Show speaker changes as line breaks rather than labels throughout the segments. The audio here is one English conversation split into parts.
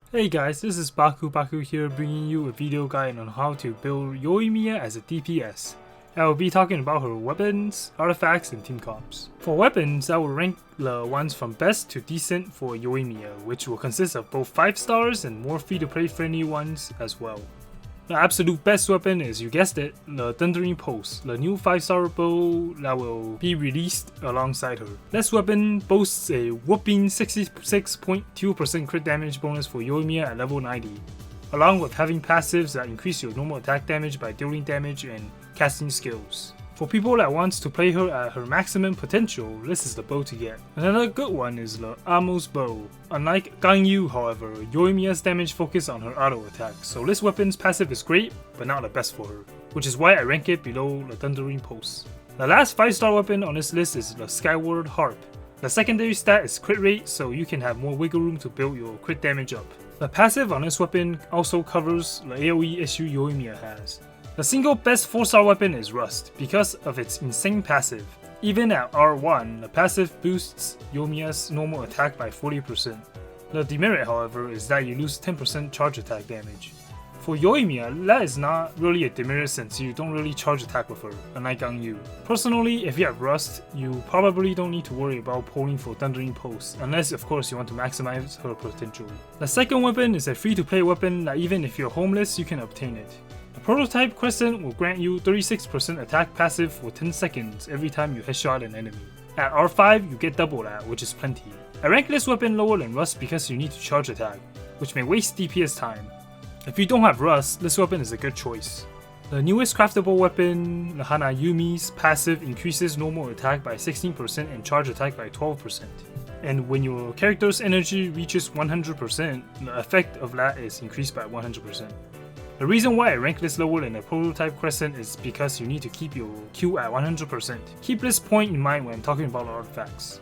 Hey guys, this is Baku here, bringing you a video guide on how to build Yoimiya as a DPS. I will be talking about her weapons, artifacts, and team comps. For weapons, I will rank the ones from best to decent for Yoimiya, which will consist of both 5 stars and more free-to-play friendly ones as well. The absolute best weapon is, you guessed it, the Thundering Pulse, the new 5-star bow that will be released alongside her. This weapon boasts a whopping 66.2% crit damage bonus for Yoimiya at level 90, along with having passives that increase your normal attack damage by dealing damage and casting skills. For people that wants to play her at her maximum potential, this is the bow to get. Another good one is the Amos bow. Unlike Ganyu, however, Yoimiya's damage focus on her auto attack, so this weapon's passive is great, but not the best for her, which is why I rank it below the Thundering Pulse. The last 5-star weapon on this list is the Skyward Harp. The secondary stat is crit rate, so you can have more wiggle room to build your crit damage up. The passive on this weapon also covers the AoE issue Yoimiya has. The single best 4-star weapon is Rust, because of its insane passive. Even at R1, the passive boosts Yoimiya's normal attack by 40%. The demerit, however, is that you lose 10% charge attack damage. For Yoimiya, that is not really a demerit since you don't really charge attack with her, unlike Ganyu. Personally, if you have Rust, you probably don't need to worry about pulling for Thundering Pulse, unless of course you want to maximize her potential. The second weapon is a free-to-play weapon that even if you're homeless, you can obtain it. The Prototype Crescent will grant you 36% attack passive for 10 seconds every time you headshot an enemy. At R5, you get double that, which is plenty. I rank this weapon lower than Rust because you need to charge attack, which may waste DPS time. If you don't have Rust, this weapon is a good choice. The newest craftable weapon, the Yumi's passive increases normal attack by 16% and charge attack by 12%. And when your character's energy reaches 100%, the effect of that is increased by 100%. The reason why I rank this lower than the Prototype Crescent is because you need to keep your Q at 100%. Keep this point in mind when talking about artifacts.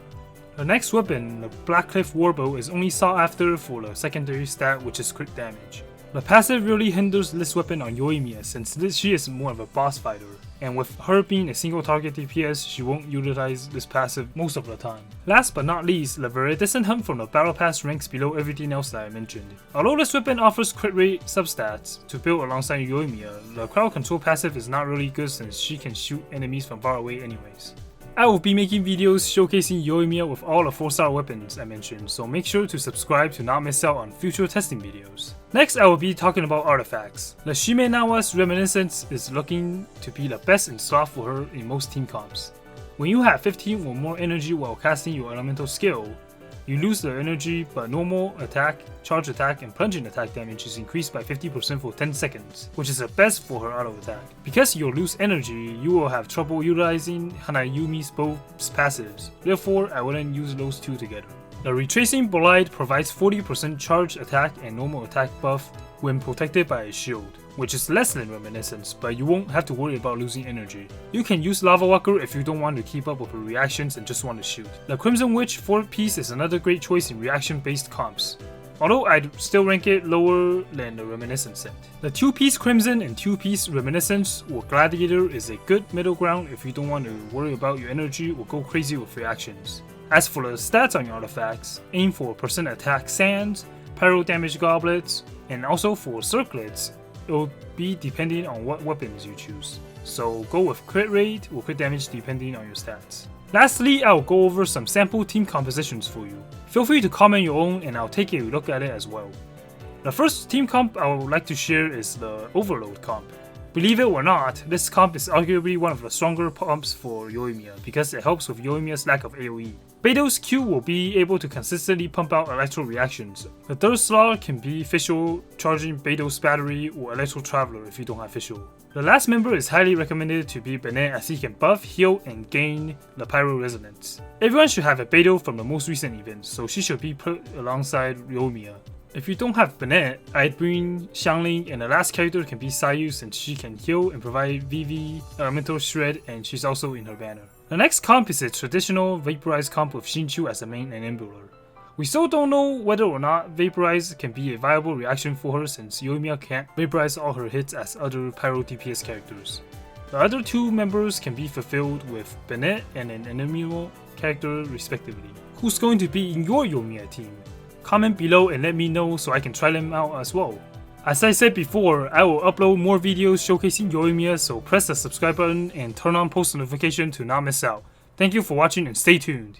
The next weapon, the Blackcliff Warbow, is only sought after for the secondary stat, which is crit damage. The passive really hinders this weapon on Yoimiya since she is more of a boss fighter, and with her being a single target DPS, she won't utilize this passive most of the time. Last but not least, the Viridescent Hump from the Battle Pass ranks below everything else that I mentioned. Although this weapon offers crit rate substats to build alongside Yoimiya, the crowd control passive is not really good since she can shoot enemies from far away anyways. I will be making videos showcasing Yoimiya with all the 4-star weapons I mentioned, so make sure to subscribe to not miss out on future testing videos. Next, I will be talking about artifacts. The Shimenawa's Reminiscence is looking to be the best in slot for her in most team comps. When you have 15 or more energy while casting your elemental skill, you lose the energy, but normal attack, charge attack, and plunging attack damage is increased by 50% for 10 seconds, which is the best for her auto attack. Because you'll lose energy, you will have trouble utilizing Yumi's both passives, therefore I wouldn't use those two together. The Retracing Bolide provides 40% charge attack and normal attack buff when protected by a shield, which is less than Reminiscence, but you won't have to worry about losing energy. You can use Lava Walker if you don't want to keep up with her reactions and just want to shoot. The Crimson Witch 4-piece is another great choice in reaction-based comps, although I'd still rank it lower than the Reminiscence set. The 2-piece Crimson and 2-piece Reminiscence or Gladiator is a good middle ground if you don't want to worry about your energy or go crazy with reactions. As for the stats on your artifacts, aim for percent attack sands, pyro damage goblets, and also for circlets, it will be depending on what weapons you choose. So go with crit rate or crit damage depending on your stats. Lastly, I'll go over some sample team compositions for you. Feel free to comment your own and I'll take a look at it as well. The first team comp I would like to share is the Overload comp. Believe it or not, this comp is arguably one of the stronger comps for Yoimiya because it helps with Yoimiya's lack of AoE. Beidou's Q will be able to consistently pump out electro reactions. The third slot can be Fischl, charging Beidou's battery, or Electro Traveler if you don't have Fischl. The last member is highly recommended to be Bennett as he can buff, heal, and gain the Pyro Resonance. Everyone should have a Beidou from the most recent events, so she should be put alongside Yoimiya. If you don't have Bennett, I'd bring Xiangling, and the last character can be Sayu since she can heal and provide VV, Elemental Shred, and she's also in her banner. The next comp is a traditional Vaporize comp with Xinqiu as the main enabler. We still don't know whether or not Vaporize can be a viable reaction for her since Yoimiya can't vaporize all her hits as other Pyro DPS characters. The other two members can be fulfilled with Bennett and an enemy character respectively. Who's going to be in your Yoimiya team? Comment below and let me know so I can try them out as well. As I said before, I will upload more videos showcasing Yoimiya, so press the subscribe button and turn on post notification to not miss out. Thank you for watching and stay tuned.